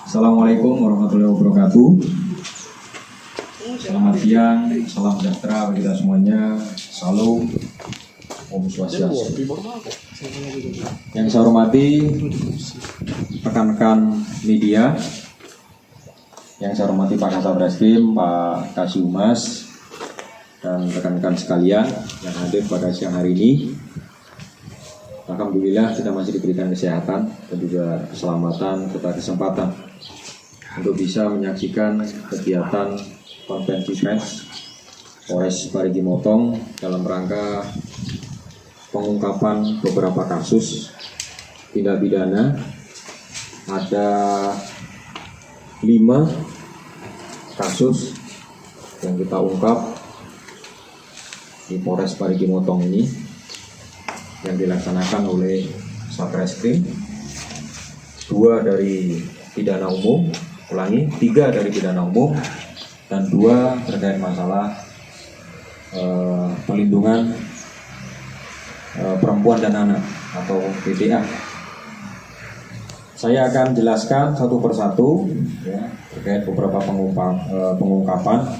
Assalamualaikum warahmatullahi wabarakatuh. Selamat siang, salam sejahtera bagi kita semuanya. Salam, Om Swastiastu. Yang saya hormati rekan-rekan media, yang saya hormati Pak Kasat Reskrim, Pak Kasih-Humas, dan rekan-rekan sekalian yang hadir pada siang hari ini. Alhamdulillah kita masih diberikan kesehatan dan juga keselamatan serta kesempatan untuk bisa menyaksikan kegiatan konferensi pers Polres Parigi Motong dalam rangka pengungkapan beberapa kasus tindak pidana. Ada 5 kasus yang kita ungkap di Polres Parigi Motong ini yang dilaksanakan oleh Satreskrim, 2 dari pidana umum, 3 dari pidana umum, dan 2 terkait masalah perlindungan perempuan dan anak atau PPA. Saya akan jelaskan satu persatu ya, terkait beberapa pengungkapan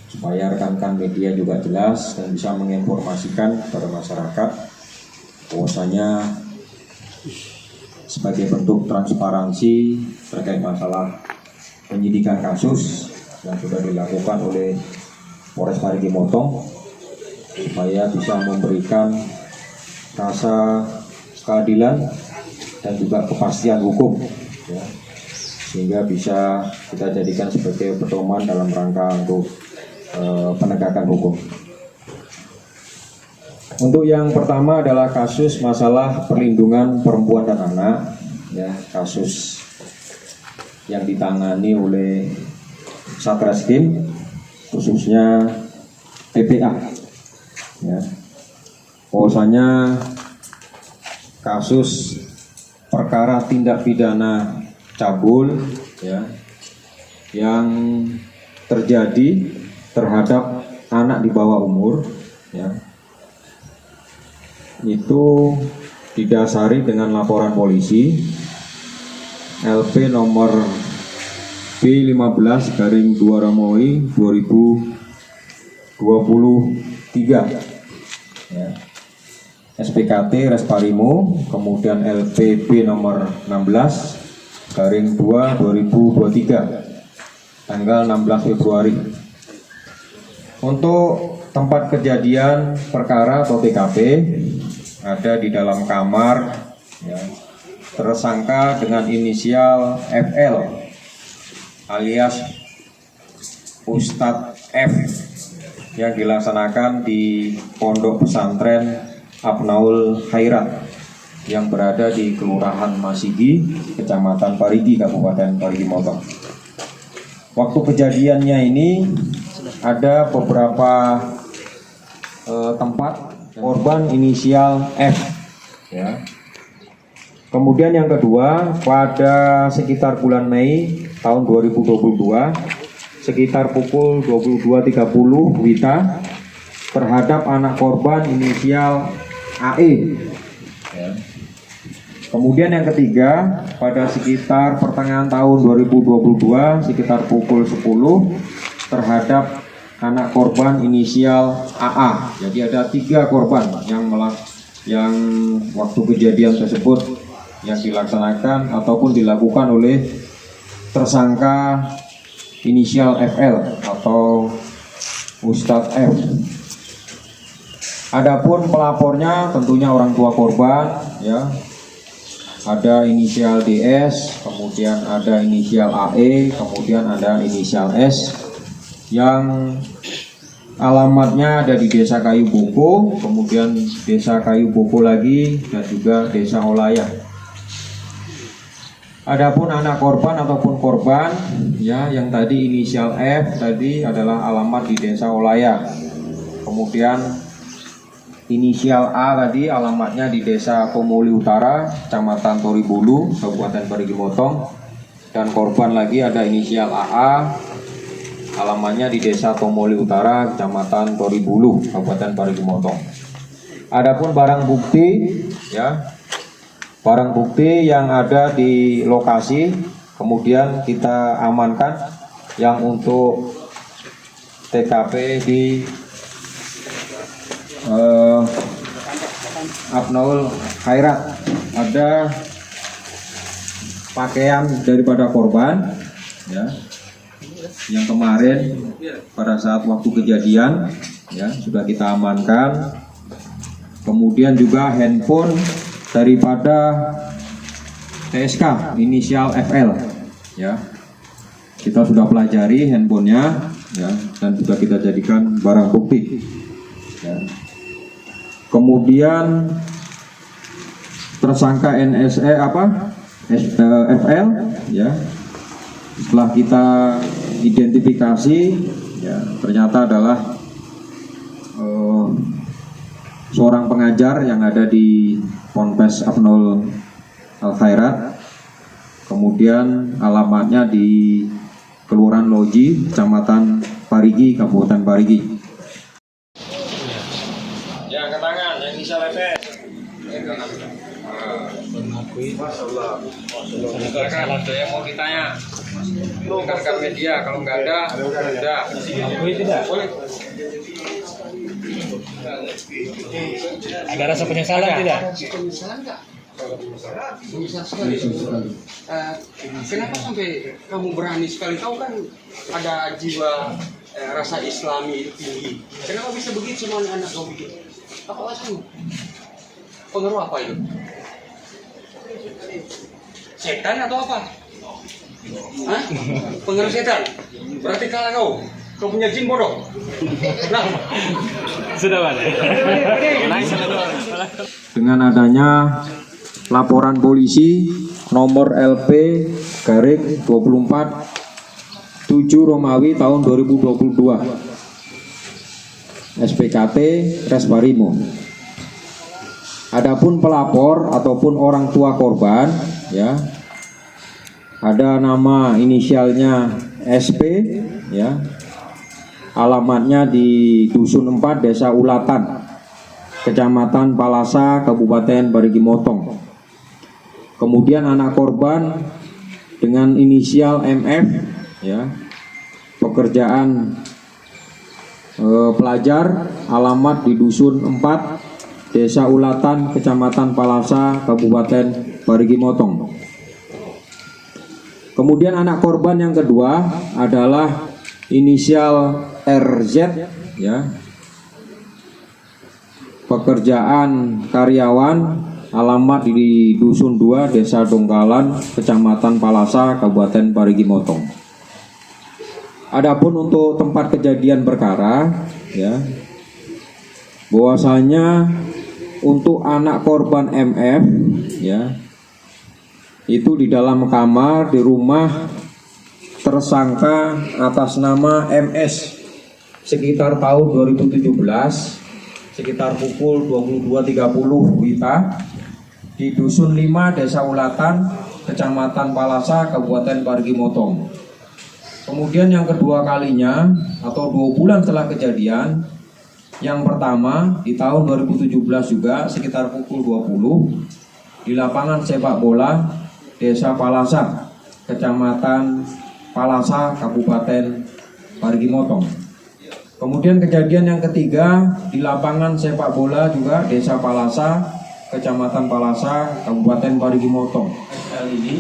supaya rekan-rekan media juga jelas dan bisa menginformasikan kepada masyarakat bahwasanya sebagai bentuk transparansi terkait masalah penyidikan kasus yang sudah dilakukan oleh Polres Parigi Motong supaya bisa memberikan rasa keadilan dan juga kepastian hukum ya, sehingga bisa kita jadikan sebagai pedoman dalam rangka untuk penegakan hukum. Untuk yang pertama adalah kasus masalah perlindungan perempuan dan anak, ya, kasus yang ditangani oleh Satreskrim, khususnya PPA. Ya. Bahwasanya kasus perkara tindak pidana cabul, ya, yang terjadi terhadap anak di bawah umur, ya, itu didasari dengan laporan polisi LP nomor B15/2 Romawi 2023 ya. SPKT Resparimo, kemudian LPB nomor 16/2 2023 tanggal 16 Februari. Untuk tempat kejadian perkara atau TKP ada di dalam kamar ya, tersangka dengan inisial FL alias Ustadz F yang dilaksanakan di Pondok Pesantren Abnaul Khairat yang berada di Kelurahan Masigi, Kecamatan Parigi, Kabupaten Parigi Motong. Waktu kejadiannya ini ada beberapa tempat korban inisial F ya. Kemudian yang kedua, pada sekitar bulan Mei tahun 2022 sekitar pukul 22.30 WITA terhadap anak korban inisial AE ya. Kemudian yang ketiga, pada sekitar pertengahan tahun 2022 sekitar pukul 10 terhadap anak korban inisial AA. Jadi ada 3 korban yang waktu kejadian tersebut yang dilaksanakan ataupun dilakukan oleh tersangka inisial FL atau Ustadz F. Adapun pelapornya tentunya orang tua korban ya. Ada inisial DS, kemudian ada inisial AE, kemudian ada inisial S yang alamatnya ada di Desa Kayu Boko, kemudian Desa Kayu Boko lagi, dan juga Desa Olaya. Adapun anak korban ataupun korban ya yang tadi inisial F tadi adalah alamat di Desa Olaya. Kemudian inisial A tadi alamatnya di Desa Komoli Utara, Kecamatan Toribulu, Kabupaten Parigi Motong. Dan korban lagi ada inisial AA, alamatnya di Desa Tomoli Utara, Kecamatan Toribulu, Kabupaten Parigi Motong. Adapun barang bukti ya, barang bukti yang ada di lokasi Kemudian kita amankan yang untuk TKP di Abnaul Khairat. Ada pakaian daripada korban ya, yang kemarin pada saat waktu kejadian ya sudah kita amankan. Kemudian juga handphone daripada TSK inisial FL ya, kita sudah pelajari handphonenya ya, dan sudah kita jadikan barang bukti ya. Kemudian tersangka NSE FL ya, setelah kita identifikasi ya, ternyata adalah seorang pengajar yang ada di Ponpes Abnaul Khairat. Kemudian alamatnya di Kelurahan Loji, Kecamatan Parigi, Kabupaten Parigi. Ya, angkat tangan yang bisa lepet. Masyaallah. Silakan ada yang mau ditanya. Rekan media, kalau nggak ada, sudah. Boleh tidak? Boleh. Ada rasa penyesalan tidak? Penyesalan enggak? Menyesal sekali. Kenapa sampai kamu berani sekali? Tahu kan ada jiwa rasa Islami itu tinggi. Kenapa bisa begitu sama anak kau begitu? Apa alasanmu? Pengaruh apa itu? Setan atau apa? Hah? Pengaruh setan? Berarti kalah kau. Kau punya jin bodoh. Nah, Sudah Pak. Dengan adanya laporan polisi nomor LP garing 24 7 Romawi tahun 2022 SPKT Resbarimo. Adapun pelapor ataupun orang tua korban ya, ada nama inisialnya SP ya, alamatnya di Dusun 4 Desa Ulatan, Kecamatan Palasa, Kabupaten Parigi Motong. Kemudian anak korban dengan inisial MF ya, pekerjaan pelajar, alamat di Dusun 4 Desa Ulatan, Kecamatan Palasa, Kabupaten Parigi Motong. Kemudian anak korban yang kedua adalah inisial RZ ya, pekerjaan karyawan, alamat di Dusun 2 Desa Dongkalan, Kecamatan Palasa, Kabupaten Parigi Motong. Adapun untuk tempat kejadian perkara ya, bahwasanya untuk anak korban MF ya, itu di dalam kamar di rumah tersangka atas nama MS sekitar tahun 2017, sekitar pukul 22.30 WITA di Dusun 5 Desa Ulatan, Kecamatan Palasa, Kabupaten Parigi Motong. Kemudian yang kedua kalinya atau 2 bulan setelah kejadian, yang pertama di tahun 2017 juga sekitar pukul 20 di lapangan sepak bola Desa Palasa, Kecamatan Palasa, Kabupaten Parigi Motong. Kemudian kejadian yang ketiga di lapangan sepak bola juga Desa Palasa, Kecamatan Palasa, Kabupaten Parigi Motong. Kali ini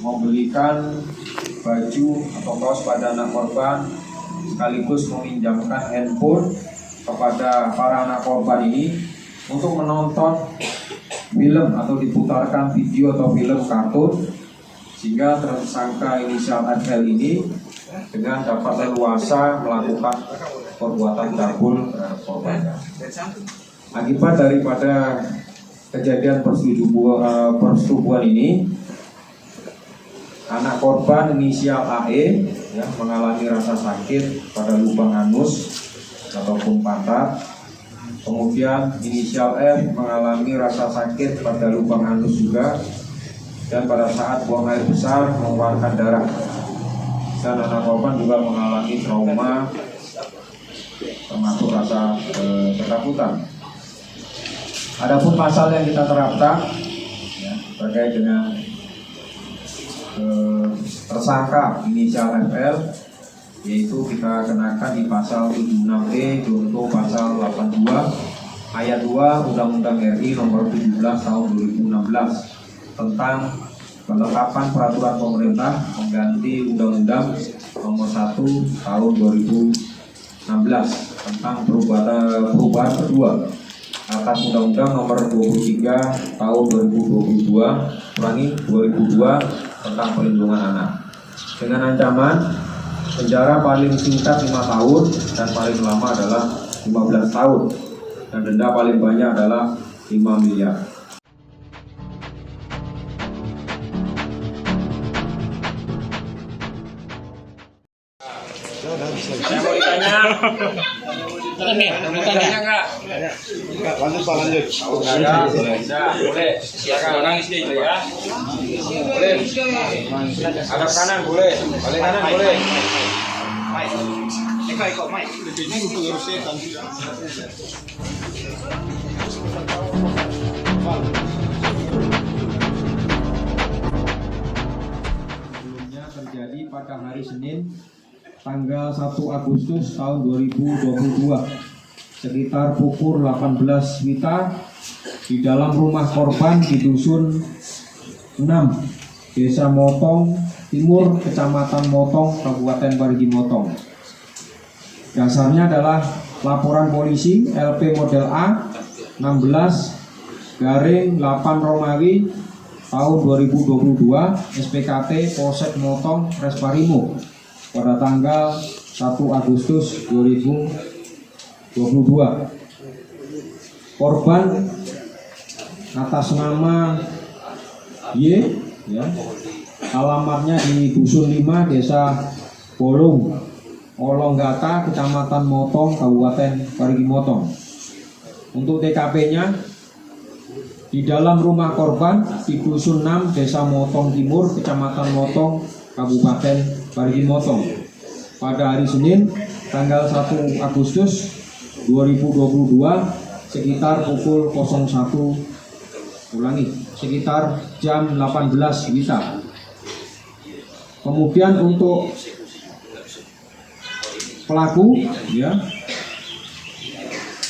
membelikan baju atau kaos pada anak korban sekaligus meminjamkan handphone kepada para anak korban ini untuk menonton film atau diputarkan video atau film kartun, sehingga tersangka inisial FL ini dengan dapat leluasa melakukan perbuatan cabul terhadap korban. Akibat daripada kejadian persetubuhan ini, anak korban inisial AE ya, mengalami rasa sakit pada lubang anus ataupun pantat. Kemudian inisial F mengalami rasa sakit pada lubang anus juga, dan pada saat buang air besar mengeluarkan darah. Dan anak korban juga mengalami trauma termasuk rasa ketakutan. Adapun pasal yang kita terapkan ya, terkait dengan tersangka inisial FL, yaitu kita kenakan di pasal 76E junto pasal 82 ayat 2 Undang-Undang RI nomor 17 tahun 2016 tentang penetapan peraturan pemerintah pengganti Undang-Undang nomor 1 tahun 2016 tentang perubahan kedua atas Undang-Undang nomor 23 tahun 2002 tentang perlindungan anak dengan ancaman penjara paling singkat 5 tahun dan paling lama adalah 15 tahun dan denda paling banyak adalah 5 miliar. Saya mau ditanya. Ditanya nggak? Lanjut Pak, lanjut. Boleh. Silakan nangis dia itu ya. Boleh. Hadap kanan boleh. Balik kanan boleh. Eko, Mike. Sebelumnya terjadi pada hari Senin tanggal 1 Agustus tahun 2022 sekitar pukul 18 WITA di dalam rumah korban di dusun 6 Desa Motong Timur, Kecamatan Motong, Kabupaten Parigi Motong. Dasarnya adalah laporan polisi LP model A 16/8 Romawi tahun 2022 SPKT Polsek Motong Resparimo pada tanggal 1 Agustus 2022. Korban atas nama Y, ya, alamatnya di Dusun 5 Desa Bolong Olonggata, Kecamatan Motong, Kabupaten Parigi Motong. Untuk TKP-nya di dalam rumah korban di Dusun 6 Desa Motong Timur, Kecamatan Motong, Kabupaten Parigi Motong pada hari Senin tanggal 1 Agustus 2022 sekitar pukul 01 sekitar jam 18 WITA. Kemudian untuk pelaku, ya,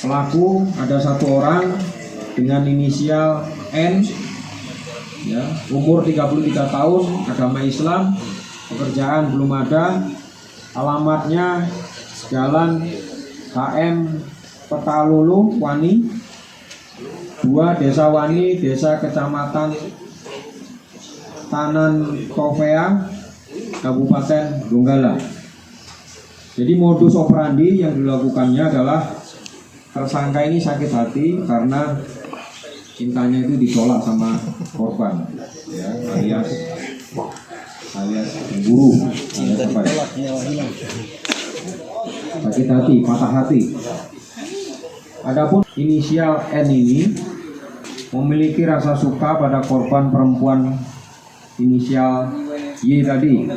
pelaku ada satu orang dengan inisial N, ya, umur 33 tahun, agama Islam, pekerjaan belum ada, alamatnya Jalan KM Petalulu Wani 2 Desa Wani, Desa Kecamatan Tanan Tofea, Kabupaten Donggala. Jadi modus operandi yang dilakukannya adalah tersangka ini sakit hati karena cintanya itu ditolak sama korban, ya, alias cemburu, sakit hati, patah hati. Adapun inisial N ini memiliki rasa suka pada korban perempuan inisial Y tadi.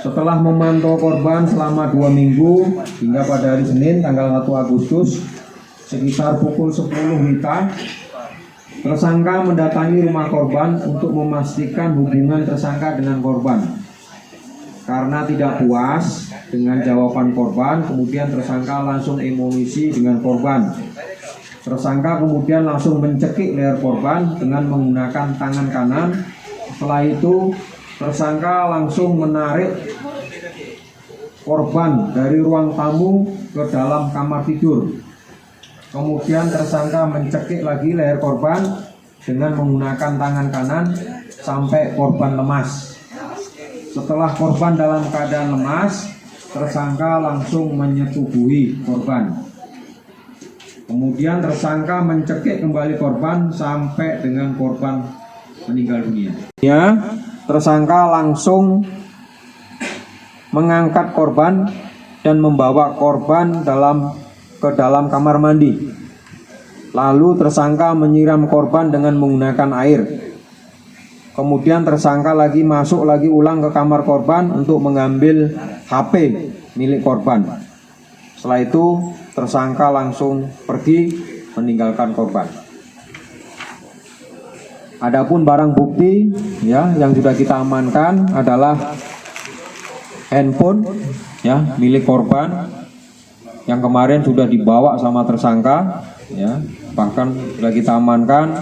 Setelah memantau korban selama 2 minggu hingga pada hari Senin tanggal 1 Agustus sekitar pukul 10 WITA, tersangka mendatangi rumah korban untuk memastikan hubungan tersangka dengan korban. Karena tidak puas dengan jawaban korban, kemudian tersangka langsung emosi dengan korban. Tersangka kemudian langsung mencekik leher korban dengan menggunakan tangan kanan. Setelah itu tersangka langsung menarik korban dari ruang tamu ke dalam kamar tidur. Kemudian tersangka mencekik lagi leher korban dengan menggunakan tangan kanan sampai korban lemas. Setelah korban dalam keadaan lemas, tersangka langsung menyetubuhi korban. Kemudian tersangka mencekik kembali korban sampai dengan korban meninggal dunia. Ya, tersangka langsung mengangkat korban dan membawa korban ke dalam kamar mandi. Lalu tersangka menyiram korban dengan menggunakan air. Kemudian tersangka masuk ulang ke kamar korban untuk mengambil HP milik korban. Setelah itu tersangka langsung pergi meninggalkan korban. Adapun barang bukti ya yang sudah kita amankan adalah handphone ya milik korban yang kemarin sudah dibawa sama tersangka ya, bahkan sudah kita amankan,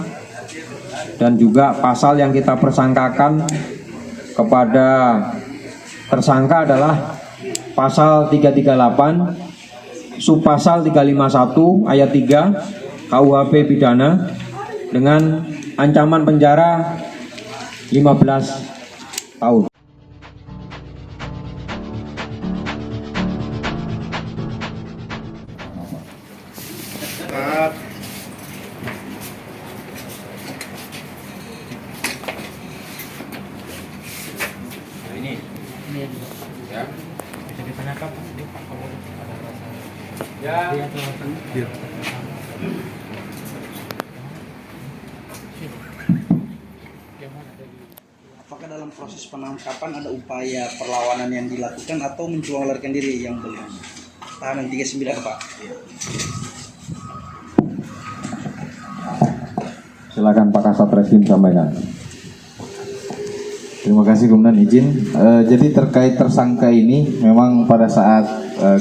dan juga pasal yang kita persangkakan kepada tersangka adalah pasal 338 subpasal 351 ayat 3 KUHP pidana dengan ancaman penjara 15 tahun. Ini ya. Bisa ditanyakan Pak Kapolres ada rasa ya. Apakah dalam proses penangkapan ada upaya perlawanan yang dilakukan atau menjualkan diri yang belum? Tahanan 39 Pak. Silakan Pak Kasat Reskrim sampaikan. Terima kasih kemudian izin. Jadi terkait tersangka ini memang pada saat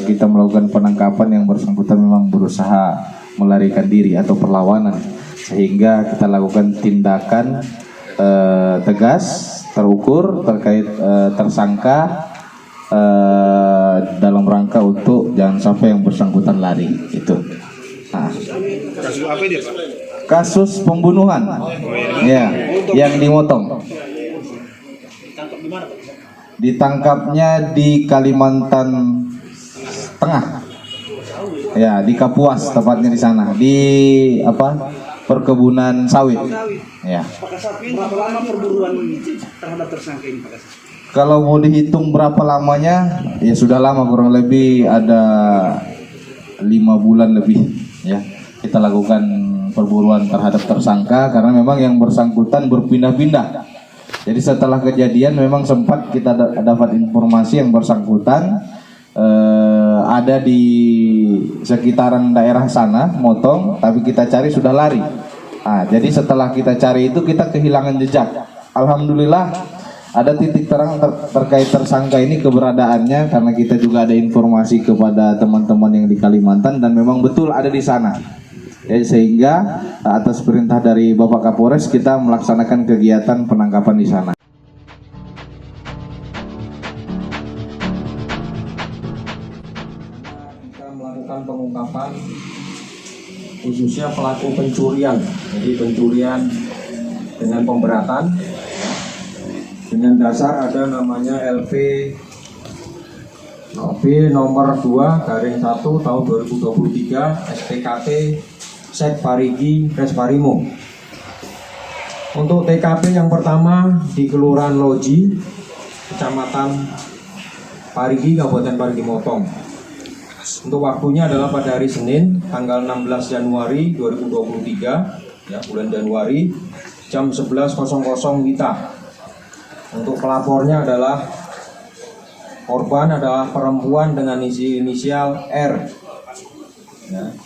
kita melakukan penangkapan yang bersangkutan memang berusaha melarikan diri atau perlawanan, sehingga kita lakukan tindakan tegas terukur terkait tersangka dalam rangka untuk jangan sampai yang bersangkutan lari itu. Nah, Kasus apa dia, Pak? kasus pembunuhan ya yang dimotong. Ditangkapnya di Kalimantan Tengah. Ya, di Kapuas tepatnya di sana. Di apa? Perkebunan sawit. Ya. Pak Kasat, berapa lama perburuan terhadap tersangka ini Pak Kasat? Kalau mau dihitung berapa lamanya, ya sudah lama, kurang lebih ada 5 bulan lebih ya. Kita lakukan perburuan terhadap tersangka karena memang yang bersangkutan berpindah-pindah. Jadi setelah kejadian memang sempat kita dapat informasi yang bersangkutan ada di sekitaran daerah sana, Motong, tapi kita cari sudah lari. Nah, jadi setelah kita cari itu kita kehilangan jejak. Alhamdulillah ada titik terang terkait tersangka ini keberadaannya karena kita juga ada informasi kepada teman-teman yang di Kalimantan dan memang betul ada di sana. Ya, sehingga atas perintah dari Bapak Kapolres kita melaksanakan kegiatan penangkapan di sana. Kita melakukan pengungkapan khususnya pelaku pencurian, jadi pencurian dengan pemberatan dengan dasar ada namanya LV nomor 2/1 tahun 2023 SPKT Sek Parigi Res Parimo. Untuk TKP yang pertama di Kelurahan Loji, Kecamatan Parigi, Kabupaten Parigi Motong. Untuk waktunya adalah pada hari Senin, tanggal 16 Januari 2023, ya bulan Januari, jam 11.00 WITA. Untuk pelapornya adalah korban adalah perempuan dengan inisial R. Ya.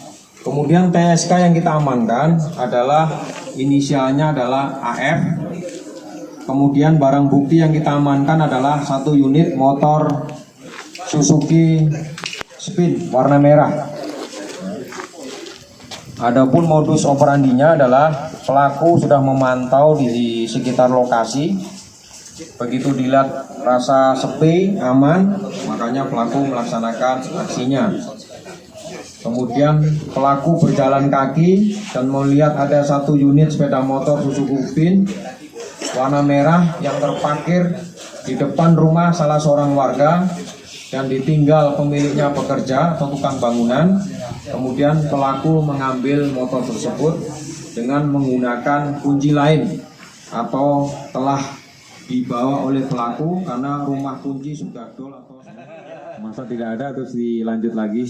Kemudian TSK yang kita amankan adalah inisialnya adalah AF. Kemudian barang bukti yang kita amankan adalah 1 unit motor Suzuki Spin warna merah. Adapun modus operandinya adalah pelaku sudah memantau di sekitar lokasi. Begitu dilihat rasa sepi, aman, makanya pelaku melaksanakan aksinya. Kemudian pelaku berjalan kaki dan melihat ada 1 unit sepeda motor Suzuki Spin warna merah yang terparkir di depan rumah salah seorang warga yang ditinggal pemiliknya bekerja atau tukang bangunan. Kemudian pelaku mengambil motor tersebut dengan menggunakan kunci lain atau telah dibawa oleh pelaku karena rumah kunci sudah dol atau masa tidak ada terus dilanjut lagi.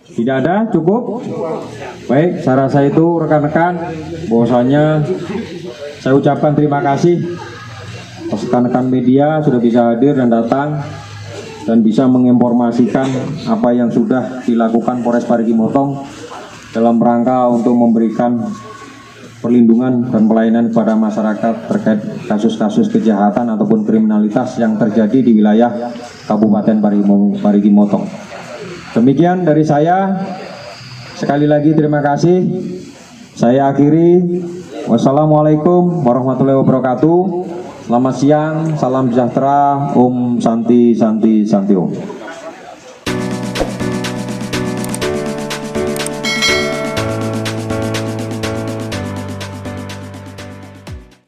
Tidak ada, cukup. Baik, saya rasa itu rekan-rekan bahwasanya saya ucapkan terima kasih rekan-rekan media sudah bisa hadir dan datang dan bisa menginformasikan apa yang sudah dilakukan Polres Parigi Motong dalam rangka untuk memberikan perlindungan dan pelayanan kepada masyarakat terkait kasus-kasus kejahatan ataupun kriminalitas yang terjadi di wilayah Kabupaten Parigi Motong. Demikian dari saya. Sekali lagi terima kasih. Saya akhiri. Wassalamualaikum warahmatullahi wabarakatuh. Selamat siang, salam sejahtera, Om Santi Santi Santi Om.